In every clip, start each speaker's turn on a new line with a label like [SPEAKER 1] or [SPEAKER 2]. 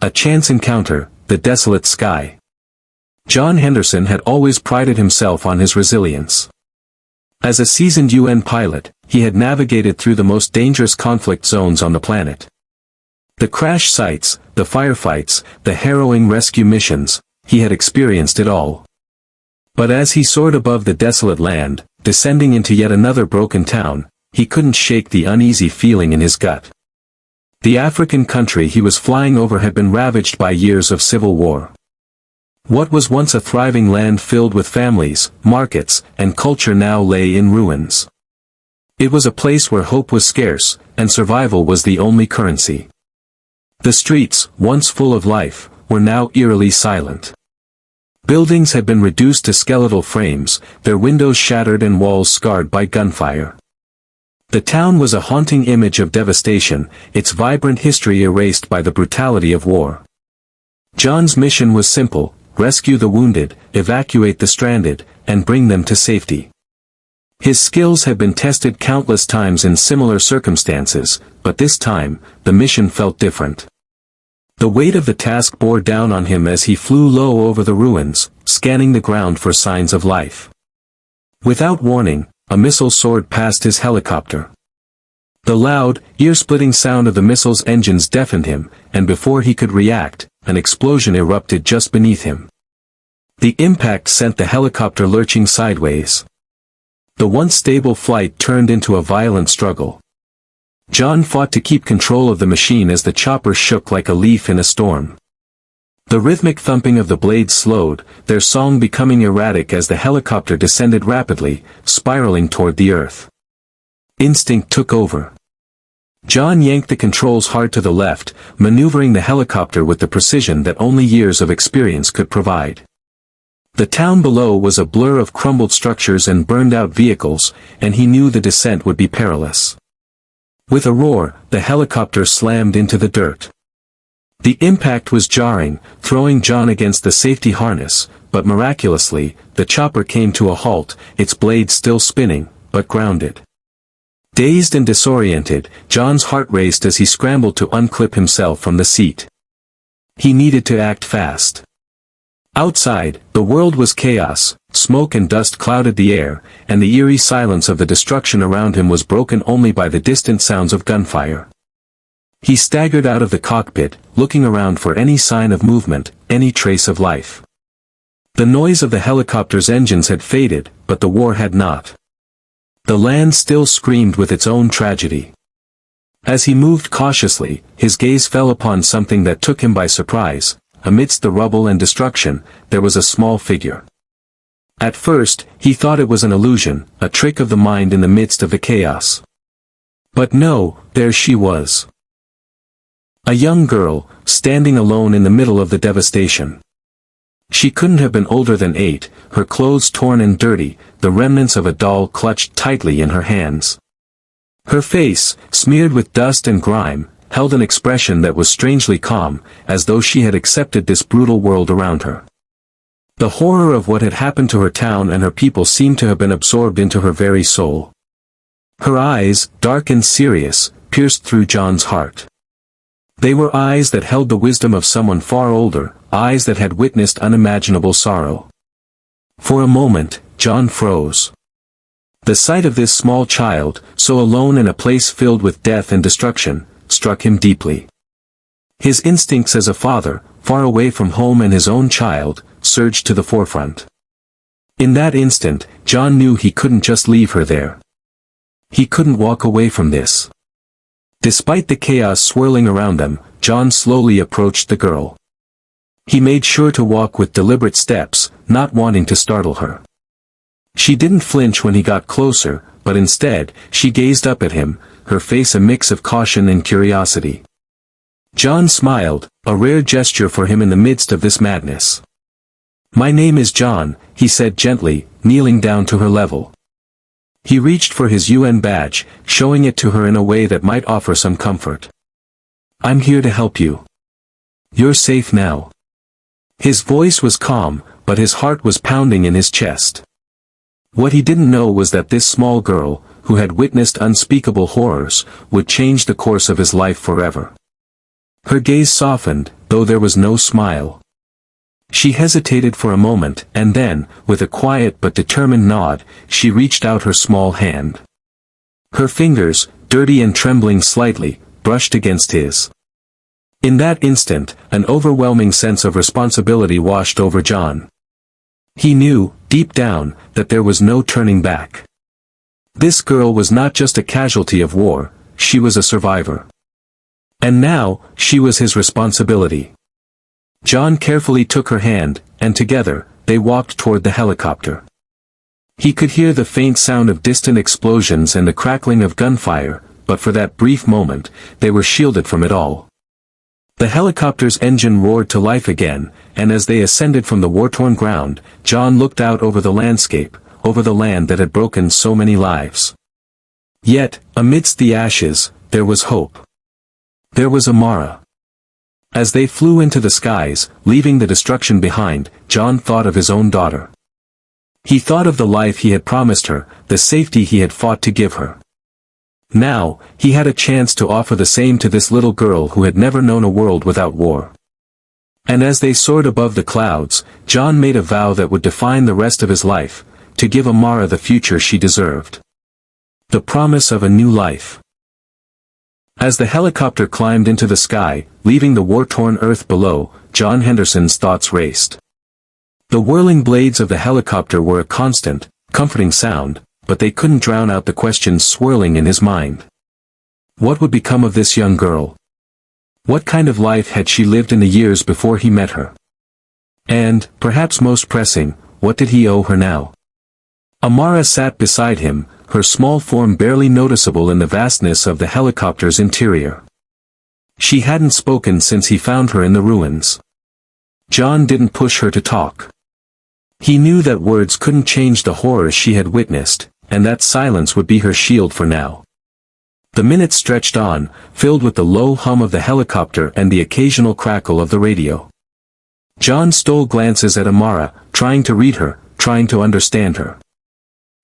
[SPEAKER 1] a chance encounter, the desolate sky. John Henderson had always prided himself on his resilience. As a seasoned UN pilot, he had navigated through the most dangerous conflict zones on the planet. The crash sites, the firefights, the harrowing rescue missions, he had experienced it all. But as he soared above the desolate land, descending into yet another broken town, he couldn't shake the uneasy feeling in his gut. The African country he was flying over had been ravaged by years of civil war. What was once a thriving land filled with families, markets, and culture now lay in ruins. It was a place where hope was scarce, and survival was the only currency. The streets, once full of life, were now eerily silent. Buildings had been reduced to skeletal frames, their windows shattered and walls scarred by gunfire. The town was a haunting image of devastation, its vibrant history erased by the brutality of war. John's mission was simple: rescue the wounded, evacuate the stranded, and bring them to safety. His skills had been tested countless times in similar circumstances, but this time, the mission felt different. The weight of the task bore down on him as he flew low over the ruins, scanning the ground for signs of life. Without warning, a missile soared past his helicopter. The loud, ear-splitting sound of the missile's engines deafened him, and before he could react, an explosion erupted just beneath him. The impact sent the helicopter lurching sideways. The once stable flight turned into a violent struggle. John fought to keep control of the machine as the chopper shook like a leaf in a storm. The rhythmic thumping of the blades slowed, their song becoming erratic as the helicopter descended rapidly, spiraling toward the earth. Instinct took over. John yanked the controls hard to the left, maneuvering the helicopter with the precision that only years of experience could provide. The town below was a blur of crumbled structures and burned-out vehicles, and he knew the descent would be perilous. With a roar, the helicopter slammed into the dirt. The impact was jarring, throwing John against the safety harness, but miraculously, the chopper came to a halt, its blades still spinning, but grounded. Dazed and disoriented, John's heart raced as he scrambled to unclip himself from the seat. He needed to act fast. Outside, the world was chaos, smoke and dust clouded the air, and the eerie silence of the destruction around him was broken only by the distant sounds of gunfire. He staggered out of the cockpit, looking around for any sign of movement, any trace of life. The noise of the helicopter's engines had faded, but the war had not. The land still screamed with its own tragedy. As he moved cautiously, his gaze fell upon something that took him by surprise. Amidst the rubble and destruction, there was a small figure. At first, he thought it was an illusion, a trick of the mind in the midst of the chaos. But no, there she was. A young girl, standing alone in the middle of the devastation. She couldn't have been older than 8, her clothes torn and dirty, the remnants of a doll clutched tightly in her hands. Her face, smeared with dust and grime, held an expression that was strangely calm, as though she had accepted this brutal world around her. The horror of what had happened to her town and her people seemed to have been absorbed into her very soul. Her eyes, dark and serious, pierced through John's heart. They were eyes that held the wisdom of someone far older, eyes that had witnessed unimaginable sorrow. For a moment, John froze. The sight of this small child, so alone in a place filled with death and destruction, struck him deeply. His instincts as a father, far away from home and his own child, surged to the forefront. In that instant, John knew he couldn't just leave her there. He couldn't walk away from this. Despite the chaos swirling around them, John slowly approached the girl. He made sure to walk with deliberate steps, not wanting to startle her. She didn't flinch when he got closer, but instead, she gazed up at him, her face a mix of caution and curiosity. John smiled, a rare gesture for him in the midst of this madness. "My name is John," he said gently, kneeling down to her level. He reached for his UN badge, showing it to her in a way that might offer some comfort. "I'm here to help you. You're safe now." His voice was calm, but his heart was pounding in his chest. What he didn't know was that this small girl, who had witnessed unspeakable horrors, would change the course of his life forever. Her gaze softened, though there was no smile. She hesitated for a moment, and then, with a quiet but determined nod, she reached out her small hand. Her fingers, dirty and trembling slightly, brushed against his. In that instant, an overwhelming sense of responsibility washed over John. He knew, deep down, that there was no turning back. This girl was not just a casualty of war, she was a survivor. And now, she was his responsibility. John carefully took her hand, and together, they walked toward the helicopter. He could hear the faint sound of distant explosions and the crackling of gunfire, but for that brief moment, they were shielded from it all. The helicopter's engine roared to life again, and as they ascended from the war-torn ground, John looked out over the landscape, over the land that had broken so many lives. Yet, amidst the ashes, there was hope. There was Amara. As they flew into the skies, leaving the destruction behind, John thought of his own daughter. He thought of the life he had promised her, the safety he had fought to give her. Now, he had a chance to offer the same to this little girl who had never known a world without war. And as they soared above the clouds, John made a vow that would define the rest of his life, to give Amara the future she deserved. The promise of a new life. As the helicopter climbed into the sky, leaving the war-torn earth below, John Henderson's thoughts raced. The whirling blades of the helicopter were a constant, comforting sound, but they couldn't drown out the questions swirling in his mind. What would become of this young girl? What kind of life had she lived in the years before he met her? And, perhaps most pressing, what did he owe her now? Amara sat beside him, her small form barely noticeable in the vastness of the helicopter's interior. She hadn't spoken since he found her in the ruins. John didn't push her to talk. He knew that words couldn't change the horrors she had witnessed, and that silence would be her shield for now. The minutes stretched on, filled with the low hum of the helicopter and the occasional crackle of the radio. John stole glances at Amara, trying to read her, trying to understand her.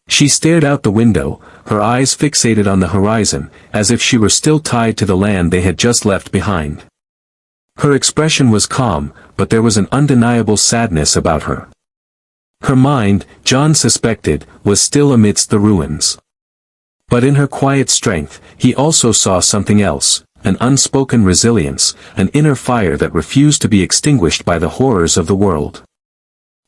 [SPEAKER 1] She stared out the window, her eyes fixated on the horizon, as if she were still tied to the land they had just left behind. Her expression was calm, but there was an undeniable sadness about her. Her mind, John suspected, was still amidst the ruins. But in her quiet strength, he also saw something else, an unspoken resilience, an inner fire that refused to be extinguished by the horrors of the world.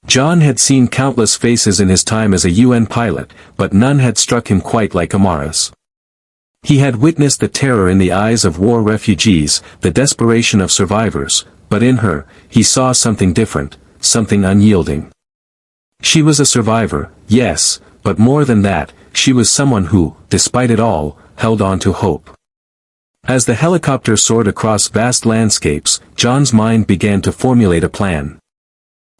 [SPEAKER 1] John had seen countless faces in his time as a UN pilot, but none had struck him quite like Amara's. He had witnessed the terror in the eyes of war refugees, the desperation of survivors, but in her, he saw something different, something unyielding. She was a survivor, yes, but more than that, she was someone who, despite it all, held on to hope. As the helicopter soared across vast landscapes, John's mind began to formulate a plan.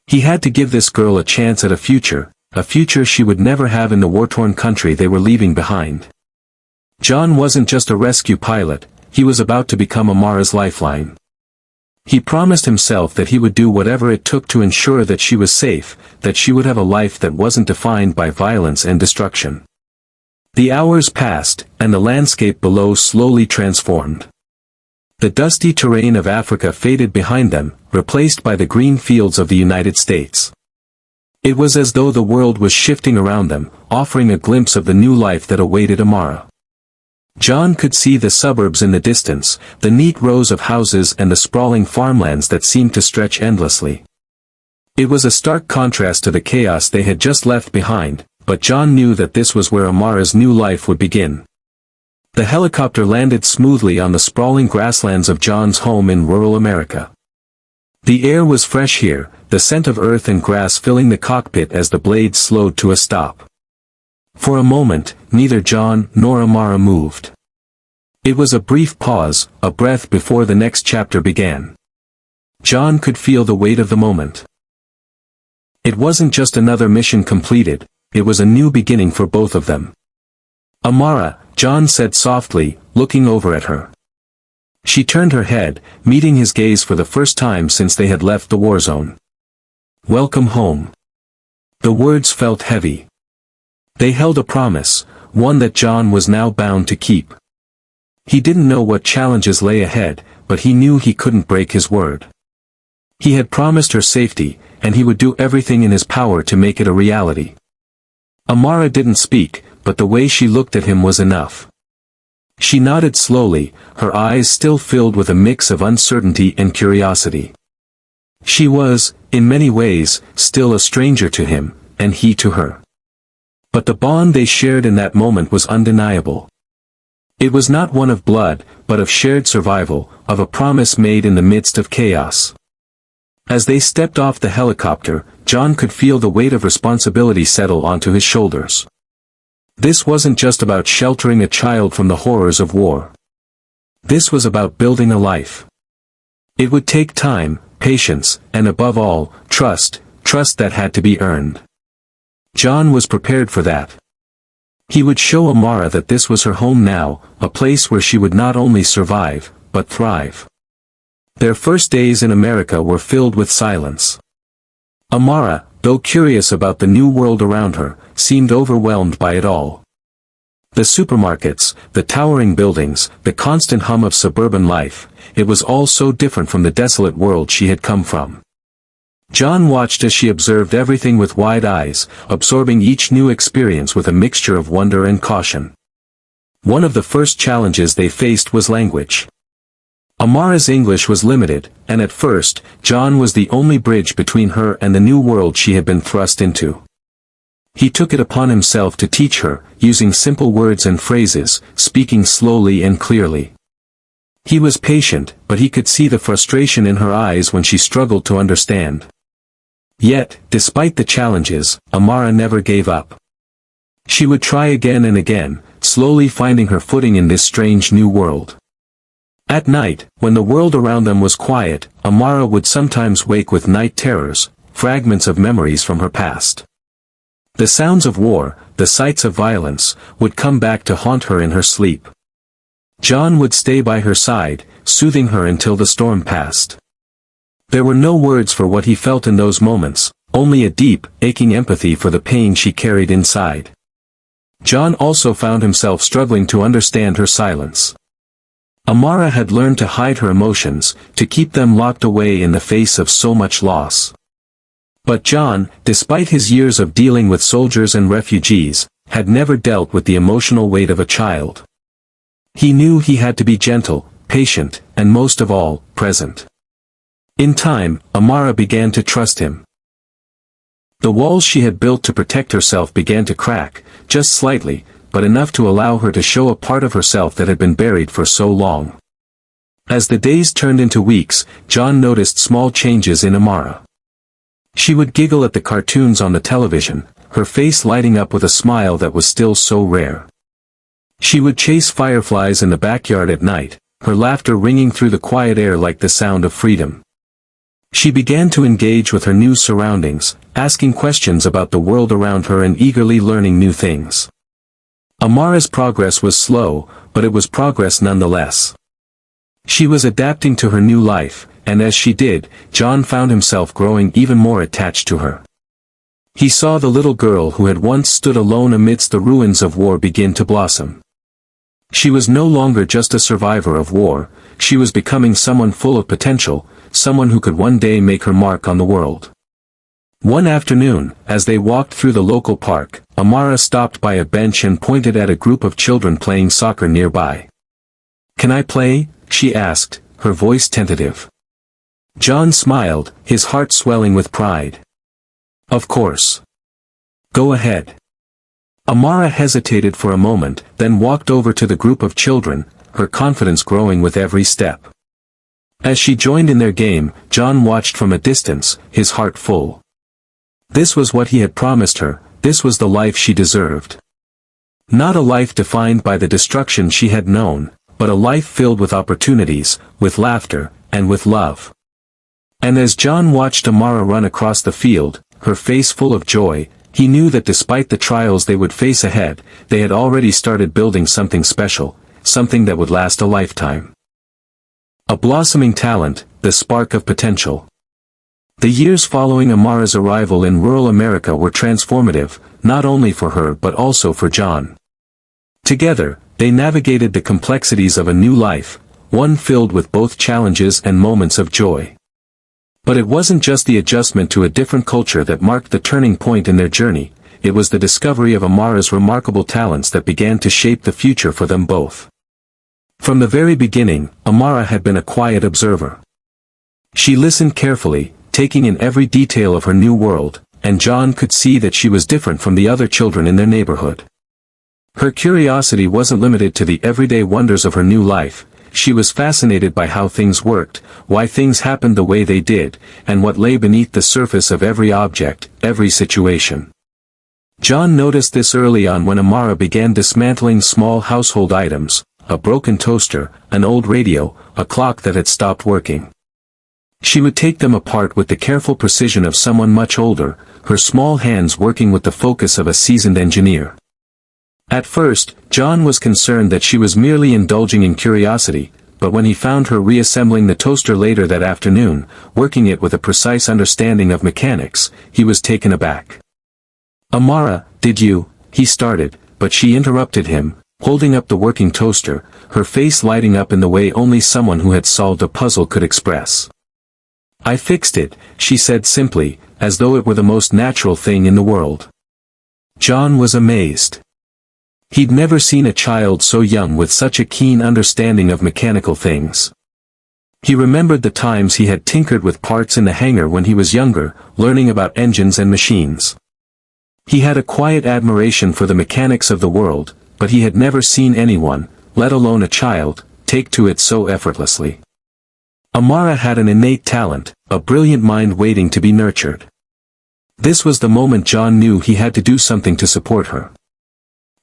[SPEAKER 1] He had to give this girl a chance at a future she would never have in the war-torn country they were leaving behind. John wasn't just a rescue pilot, he was about to become Amara's lifeline. He promised himself that he would do whatever it took to ensure that she was safe, that she would have a life that wasn't defined by violence and destruction. The hours passed, and the landscape below slowly transformed. The dusty terrain of Africa faded behind them, replaced by the green fields of the United States. It was as though the world was shifting around them, offering a glimpse of the new life that awaited Amara. John could see the suburbs in the distance, the neat rows of houses and the sprawling farmlands that seemed to stretch endlessly. It was a stark contrast to the chaos they had just left behind, but John knew that this was where Amara's new life would begin. The helicopter landed smoothly on the sprawling grasslands of John's home in rural America. The air was fresh here, the scent of earth and grass filling the cockpit as the blades slowed to a stop. For a moment, neither John nor Amara moved. It was a brief pause, a breath before the next chapter began. John could feel the weight of the moment. It wasn't just another mission completed, it was a new beginning for both of them. Amara, John said softly, looking over at her. She turned her head, meeting his gaze for the first time since they had left the war zone. Welcome home. The words felt heavy. They held a promise, one that John was now bound to keep. He didn't know what challenges lay ahead, but he knew he couldn't break his word. He had promised her safety, and he would do everything in his power to make it a reality. Amara didn't speak, but the way she looked at him was enough. She nodded slowly, her eyes still filled with a mix of uncertainty and curiosity. She was, in many ways, still a stranger to him, and he to her. But the bond they shared in that moment was undeniable. It was not one of blood, but of shared survival, of a promise made in the midst of chaos. As they stepped off the helicopter, John could feel the weight of responsibility settle onto his shoulders. This wasn't just about sheltering a child from the horrors of war. This was about building a life. It would take time, patience, and above all, trust that had to be earned. John was prepared for that. He would show Amara that this was her home now, a place where she would not only survive, but thrive. Their first days in America were filled with silence. Amara, though curious about the new world around her, seemed overwhelmed by it all. The supermarkets, the towering buildings, the constant hum of suburban life, it was all so different from the desolate world she had come from. John watched as she observed everything with wide eyes, absorbing each new experience with a mixture of wonder and caution. One of the first challenges they faced was language. Amara's English was limited, and at first, John was the only bridge between her and the new world she had been thrust into. He took it upon himself to teach her, using simple words and phrases, speaking slowly and clearly. He was patient, but he could see the frustration in her eyes when she struggled to understand. Yet, despite the challenges, Amara never gave up. She would try again and again, slowly finding her footing in this strange new world. At night, when the world around them was quiet, Amara would sometimes wake with night terrors, fragments of memories from her past. The sounds of war, the sights of violence, would come back to haunt her in her sleep. John would stay by her side, soothing her until the storm passed. There were no words for what he felt in those moments, only a deep, aching empathy for the pain she carried inside. John also found himself struggling to understand her silence. Amara had learned to hide her emotions, to keep them locked away in the face of so much loss. But John, despite his years of dealing with soldiers and refugees, had never dealt with the emotional weight of a child. He knew he had to be gentle, patient, and most of all, present. In time, Amara began to trust him. The walls she had built to protect herself began to crack, just slightly, but enough to allow her to show a part of herself that had been buried for so long. As the days turned into weeks, John noticed small changes in Amara. She would giggle at the cartoons on the television, her face lighting up with a smile that was still so rare. She would chase fireflies in the backyard at night, her laughter ringing through the quiet air like the sound of freedom. She began to engage with her new surroundings, asking questions about the world around her and eagerly learning new things. Amara's progress was slow, but it was progress nonetheless. She was adapting to her new life, and as she did, John found himself growing even more attached to her. He saw the little girl who had once stood alone amidst the ruins of war begin to blossom. She was no longer just a survivor of war, she was becoming someone full of potential, someone who could one day make her mark on the world. One afternoon, as they walked through the local park, Amara stopped by a bench and pointed at a group of children playing soccer nearby. "Can I play?" she asked, her voice tentative. John smiled, his heart swelling with pride. "Of course. Go ahead." Amara hesitated for a moment, then walked over to the group of children, her confidence growing with every step. As she joined in their game, John watched from a distance, his heart full. This was what he had promised her, this was the life she deserved. Not a life defined by the destruction she had known, but a life filled with opportunities, with laughter, and with love. And as John watched Amara run across the field, her face full of joy, he knew that despite the trials they would face ahead, they had already started building something special, something that would last a lifetime. A blossoming talent, the spark of potential. The years following Amara's arrival in rural America were transformative, not only for her but also for John. Together, they navigated the complexities of a new life, one filled with both challenges and moments of joy. But it wasn't just the adjustment to a different culture that marked the turning point in their journey, it was the discovery of Amara's remarkable talents that began to shape the future for them both. From the very beginning, Amara had been a quiet observer. She listened carefully, taking in every detail of her new world, and John could see that she was different from the other children in their neighborhood. Her curiosity wasn't limited to the everyday wonders of her new life. She was fascinated by how things worked, why things happened the way they did, and what lay beneath the surface of every object, every situation. John noticed this early on when Amara began dismantling small household items, a broken toaster, an old radio, a clock that had stopped working. She would take them apart with the careful precision of someone much older, her small hands working with the focus of a seasoned engineer. At first, John was concerned that she was merely indulging in curiosity, but when he found her reassembling the toaster later that afternoon, working it with a precise understanding of mechanics, he was taken aback. "Amara, did you," he started, but she interrupted him, holding up the working toaster, her face lighting up in the way only someone who had solved a puzzle could express. "I fixed it," she said simply, as though it were the most natural thing in the world. John was amazed. He'd never seen a child so young with such a keen understanding of mechanical things. He remembered the times he had tinkered with parts in the hangar when he was younger, learning about engines and machines. He had a quiet admiration for the mechanics of the world, but he had never seen anyone, let alone a child, take to it so effortlessly. Amara had an innate talent, a brilliant mind waiting to be nurtured. This was the moment John knew he had to do something to support her.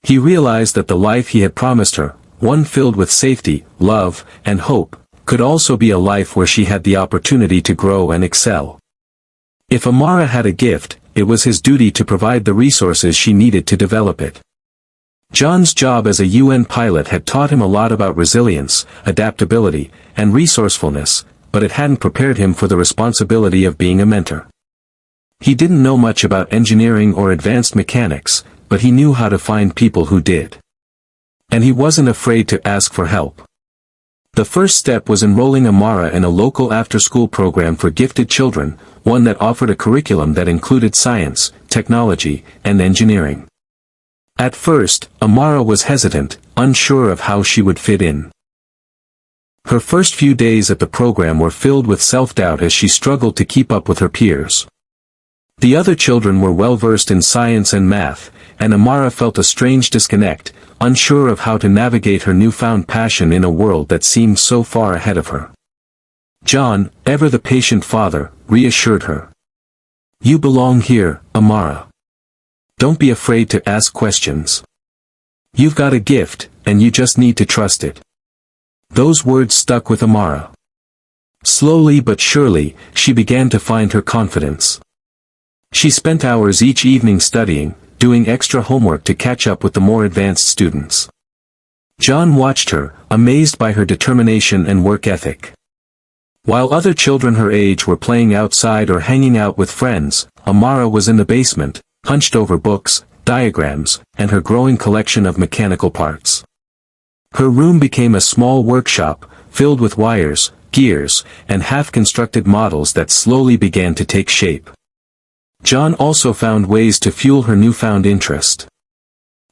[SPEAKER 1] He realized that the life he had promised her, one filled with safety, love, and hope, could also be a life where she had the opportunity to grow and excel. If Amara had a gift, it was his duty to provide the resources she needed to develop it. John's job as a UN pilot had taught him a lot about resilience, adaptability, and resourcefulness, but it hadn't prepared him for the responsibility of being a mentor. He didn't know much about engineering or advanced mechanics, but he knew how to find people who did. And he wasn't afraid to ask for help. The first step was enrolling Amara in a local after-school program for gifted children, one that offered a curriculum that included science, technology, and engineering. At first, Amara was hesitant, unsure of how she would fit in. Her first few days at the program were filled with self-doubt as she struggled to keep up with her peers. The other children were well-versed in science and math, and Amara felt a strange disconnect, unsure of how to navigate her newfound passion in a world that seemed so far ahead of her. John, ever the patient father, reassured her. "You belong here, Amara. Don't be afraid to ask questions. You've got a gift, and you just need to trust it." Those words stuck with Amara. Slowly but surely, she began to find her confidence. She spent hours each evening studying, doing extra homework to catch up with the more advanced students. John watched her, amazed by her determination and work ethic. While other children her age were playing outside or hanging out with friends, Amara was in the basement, hunched over books, diagrams, and her growing collection of mechanical parts. Her room became a small workshop, filled with wires, gears, and half-constructed models that slowly began to take shape. John also found ways to fuel her newfound interest.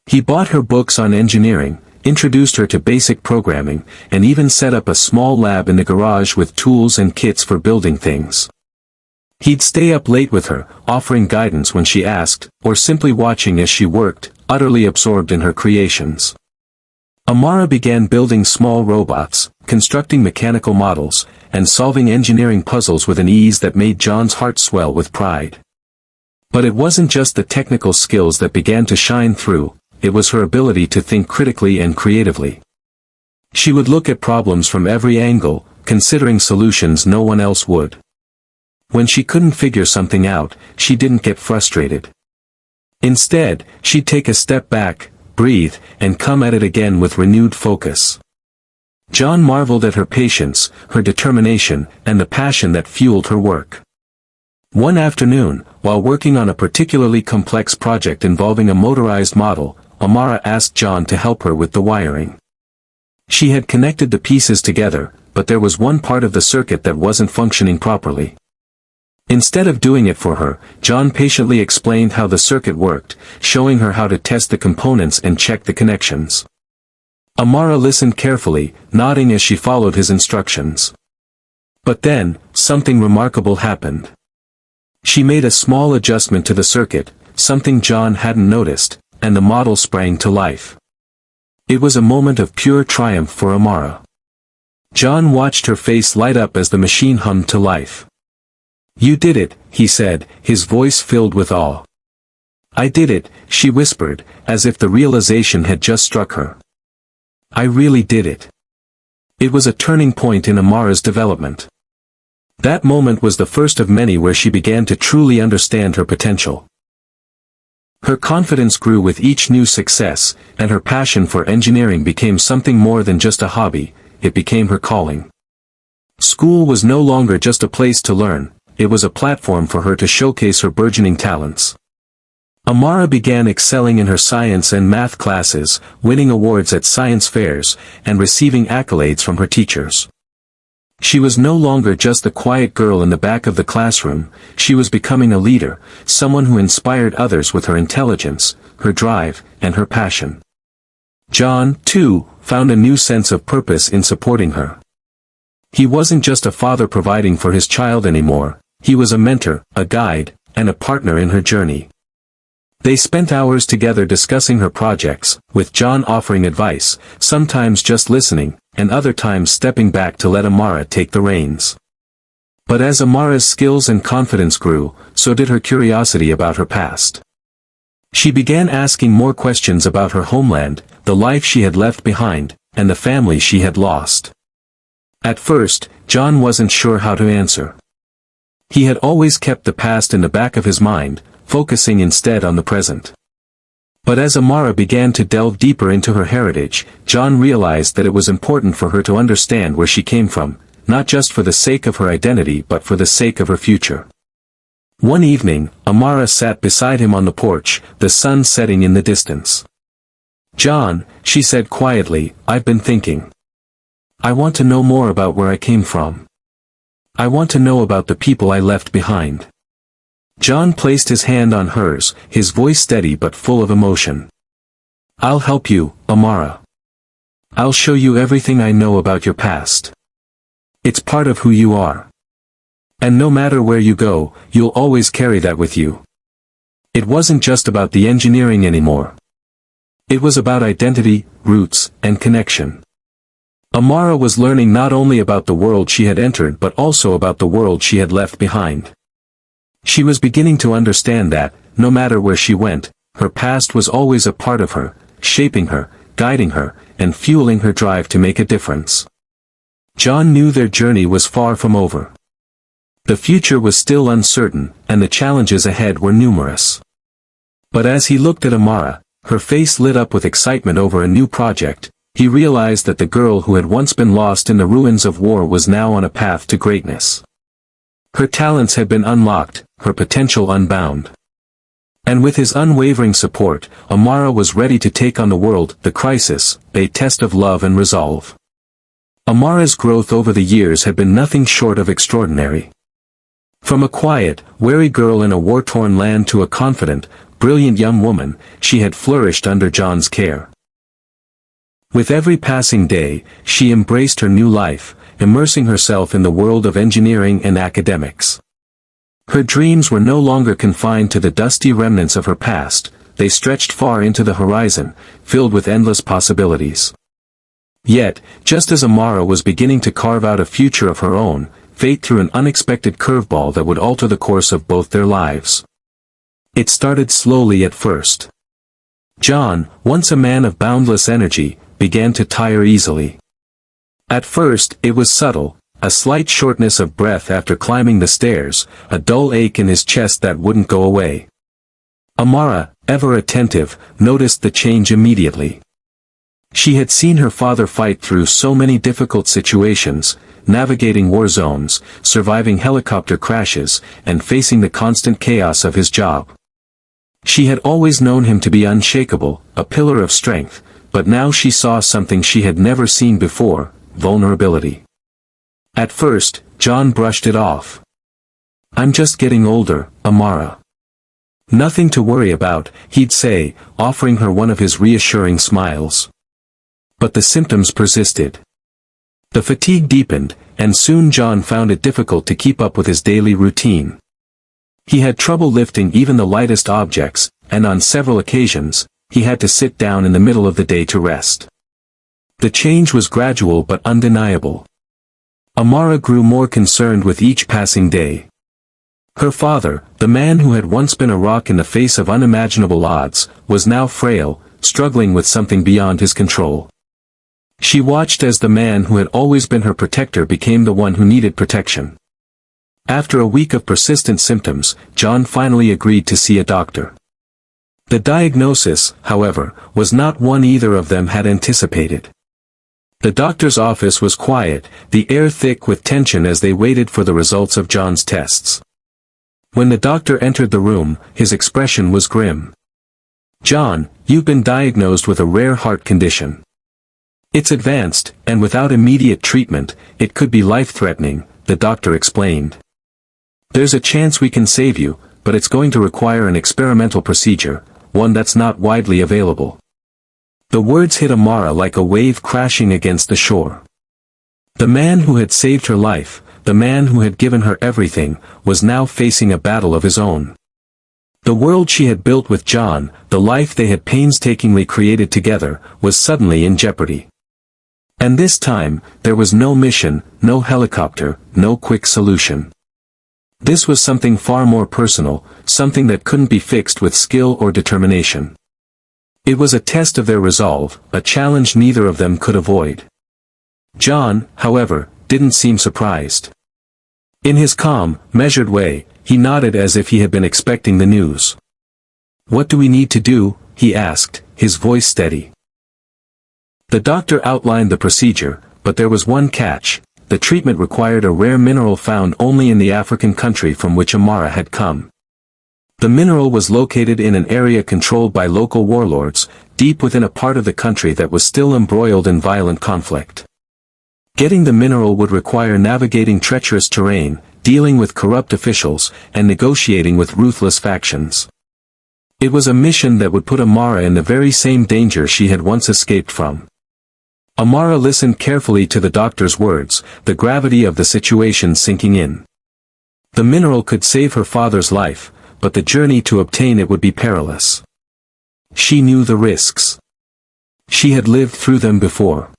[SPEAKER 1] He bought her books on engineering, introduced her to basic programming, and even set up a small lab in the garage with tools and kits for building things. He'd stay up late with her, offering guidance when she asked, or simply watching as she worked, utterly absorbed in her creations. Amara began building small robots, constructing mechanical models, and solving engineering puzzles with an ease that made John's heart swell with pride. But it wasn't just the technical skills that began to shine through, it was her ability to think critically and creatively. She would look at problems from every angle, considering solutions no one else would. When she couldn't figure something out, she didn't get frustrated. Instead, she'd take a step back, breathe, and come at it again with renewed focus. John marveled at her patience, her determination, and the passion that fueled her work. One afternoon, while working on a particularly complex project involving a motorized model, Amara asked John to help her with the wiring. She had connected the pieces together, but there was one part of the circuit that wasn't functioning properly. Instead of doing it for her, John patiently explained how the circuit worked, showing her how to test the components and check the connections. Amara listened carefully, nodding as she followed his instructions. But then, something remarkable happened. She made a small adjustment to the circuit, something John hadn't noticed, and the model sprang to life. It was a moment of pure triumph for Amara. John watched her face light up as the machine hummed to life. "You did it," he said, his voice filled with awe. "I did it," she whispered, as if the realization had just struck her. "I really did it." It was a turning point in Amara's development. That moment was the first of many where she began to truly understand her potential. Her confidence grew with each new success, and her passion for engineering became something more than just a hobby, it became her calling. School was no longer just a place to learn, it was a platform for her to showcase her burgeoning talents. Amara began excelling in her science and math classes, winning awards at science fairs, and receiving accolades from her teachers. She was no longer just the quiet girl in the back of the classroom, she was becoming a leader, someone who inspired others with her intelligence, her drive, and her passion. John, too, found a new sense of purpose in supporting her. He wasn't just a father providing for his child anymore, he was a mentor, a guide, and a partner in her journey. They spent hours together discussing her projects, with John offering advice, sometimes just listening, and other times stepping back to let Amara take the reins. But as Amara's skills and confidence grew, so did her curiosity about her past. She began asking more questions about her homeland, the life she had left behind, and the family she had lost. At first, John wasn't sure how to answer. He had always kept the past in the back of his mind, focusing instead on the present. But as Amara began to delve deeper into her heritage, John realized that it was important for her to understand where she came from, not just for the sake of her identity but for the sake of her future. One evening, Amara sat beside him on the porch, the sun setting in the distance. "John," she said quietly, "I've been thinking. I want to know more about where I came from. I want to know about the people I left behind." John placed his hand on hers, his voice steady but full of emotion. "I'll help you, Amara. I'll show you everything I know about your past. It's part of who you are. And no matter where you go, you'll always carry that with you." It wasn't just about the engineering anymore. It was about identity, roots, and connection. Amara was learning not only about the world she had entered but also about the world she had left behind. She was beginning to understand that, no matter where she went, her past was always a part of her, shaping her, guiding her, and fueling her drive to make a difference. John knew their journey was far from over. The future was still uncertain, and the challenges ahead were numerous. But as he looked at Amara, her face lit up with excitement over a new project, he realized that the girl who had once been lost in the ruins of war was now on a path to greatness. Her talents had been unlocked, her potential unbound. And with his unwavering support, Amara was ready to take on the world, the crisis, a test of love and resolve. Amara's growth over the years had been nothing short of extraordinary. From a quiet, wary girl in a war-torn land to a confident, brilliant young woman, she had flourished under John's care. With every passing day, she embraced her new life, immersing herself in the world of engineering and academics. Her dreams were no longer confined to the dusty remnants of her past, they stretched far into the horizon, filled with endless possibilities. Yet, just as Amara was beginning to carve out a future of her own, fate threw an unexpected curveball that would alter the course of both their lives. It started slowly at first. John, once a man of boundless energy, began to tire easily. At first, it was subtle, a slight shortness of breath after climbing the stairs, a dull ache in his chest that wouldn't go away. Amara, ever attentive, noticed the change immediately. She had seen her father fight through so many difficult situations, navigating war zones, surviving helicopter crashes, and facing the constant chaos of his job. She had always known him to be unshakable, a pillar of strength, but now she saw something she had never seen before: vulnerability. At first, John brushed it off. "I'm just getting older, Amara. Nothing to worry about," he'd say, offering her one of his reassuring smiles. But the symptoms persisted. The fatigue deepened, and soon John found it difficult to keep up with his daily routine. He had trouble lifting even the lightest objects, and on several occasions, he had to sit down in the middle of the day to rest. The change was gradual but undeniable. Amara grew more concerned with each passing day. Her father, the man who had once been a rock in the face of unimaginable odds, was now frail, struggling with something beyond his control. She watched as the man who had always been her protector became the one who needed protection. After a week of persistent symptoms, John finally agreed to see a doctor. The diagnosis, however, was not one either of them had anticipated. The doctor's office was quiet, the air thick with tension as they waited for the results of John's tests. When the doctor entered the room, his expression was grim. "John, you've been diagnosed with a rare heart condition. It's advanced, and without immediate treatment, it could be life-threatening," the doctor explained. "There's a chance we can save you, but it's going to require an experimental procedure, one that's not widely available." The words hit Amara like a wave crashing against the shore. The man who had saved her life, the man who had given her everything, was now facing a battle of his own. The world she had built with John, the life they had painstakingly created together, was suddenly in jeopardy. And this time, there was no mission, no helicopter, no quick solution. This was something far more personal, something that couldn't be fixed with skill or determination. It was a test of their resolve, a challenge neither of them could avoid. John, however, didn't seem surprised. In his calm, measured way, he nodded as if he had been expecting the news. "What do we need to do?" he asked, his voice steady. The doctor outlined the procedure, but there was one catch: the treatment required a rare mineral found only in the African country from which Amara had come. The mineral was located in an area controlled by local warlords, deep within a part of the country that was still embroiled in violent conflict. Getting the mineral would require navigating treacherous terrain, dealing with corrupt officials, and negotiating with ruthless factions. It was a mission that would put Amara in the very same danger she had once escaped from. Amara listened carefully to the doctor's words, the gravity of the situation sinking in. The mineral could save her father's life, but the journey to obtain it would be perilous. She knew the risks. She had lived through them before.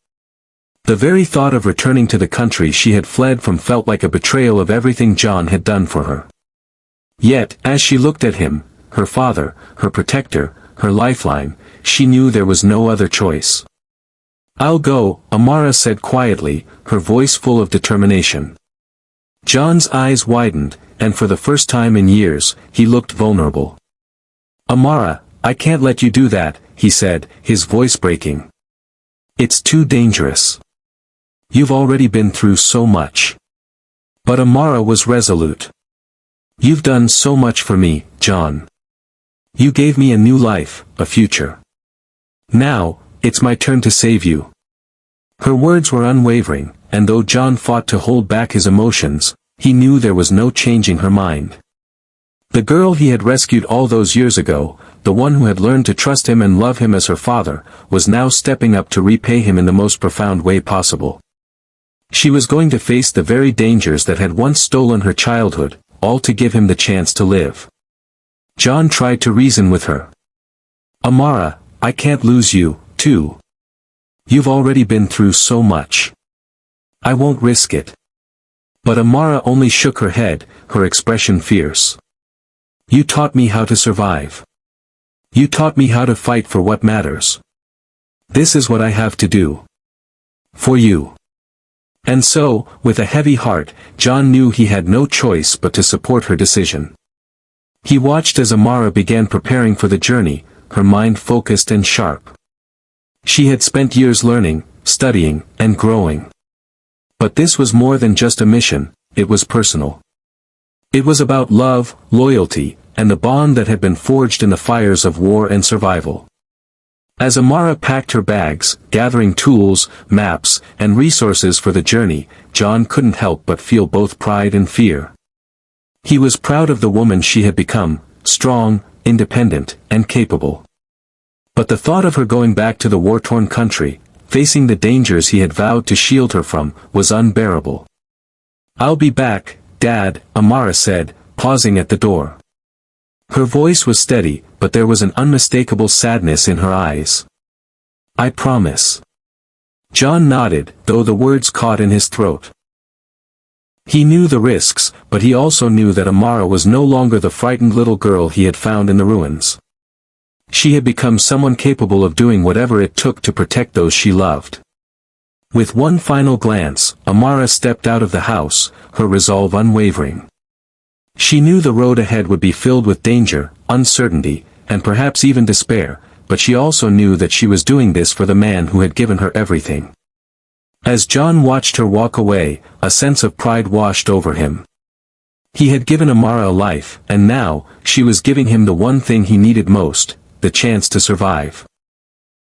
[SPEAKER 1] The very thought of returning to the country she had fled from felt like a betrayal of everything John had done for her. Yet, as she looked at him, her father, her protector, her lifeline, she knew there was no other choice. "I'll go," Amara said quietly, her voice full of determination. John's eyes widened, and for the first time in years, he looked vulnerable. "Amara, I can't let you do that," he said, his voice breaking. "It's too dangerous. You've already been through so much." But Amara was resolute. "You've done so much for me, John. You gave me a new life, a future. Now, it's my turn to save you." Her words were unwavering, and though John fought to hold back his emotions, he knew there was no changing her mind. The girl he had rescued all those years ago, the one who had learned to trust him and love him as her father, was now stepping up to repay him in the most profound way possible. She was going to face the very dangers that had once stolen her childhood, all to give him the chance to live. John tried to reason with her. "Amara, I can't lose you, too. You've already been through so much. I won't risk it." But Amara only shook her head, her expression fierce. "You taught me how to survive. You taught me how to fight for what matters. This is what I have to do. For you." And so, with a heavy heart, John knew he had no choice but to support her decision. He watched as Amara began preparing for the journey, her mind focused and sharp. She had spent years learning, studying, and growing. But this was more than just a mission, it was personal. It was about love, loyalty, and the bond that had been forged in the fires of war and survival. As Amara packed her bags, gathering tools, maps, and resources for the journey, John couldn't help but feel both pride and fear. He was proud of the woman she had become, strong, independent, and capable. But the thought of her going back to the war-torn country, facing the dangers he had vowed to shield her from, was unbearable. "I'll be back, Dad," Amara said, pausing at the door. Her voice was steady, but there was an unmistakable sadness in her eyes. "I promise." John nodded, though the words caught in his throat. He knew the risks, but he also knew that Amara was no longer the frightened little girl he had found in the ruins. She had become someone capable of doing whatever it took to protect those she loved. With one final glance, Amara stepped out of the house, her resolve unwavering. She knew the road ahead would be filled with danger, uncertainty, and perhaps even despair, but she also knew that she was doing this for the man who had given her everything. As John watched her walk away, a sense of pride washed over him. He had given Amara a life, and now, she was giving him the one thing he needed most, the chance to survive.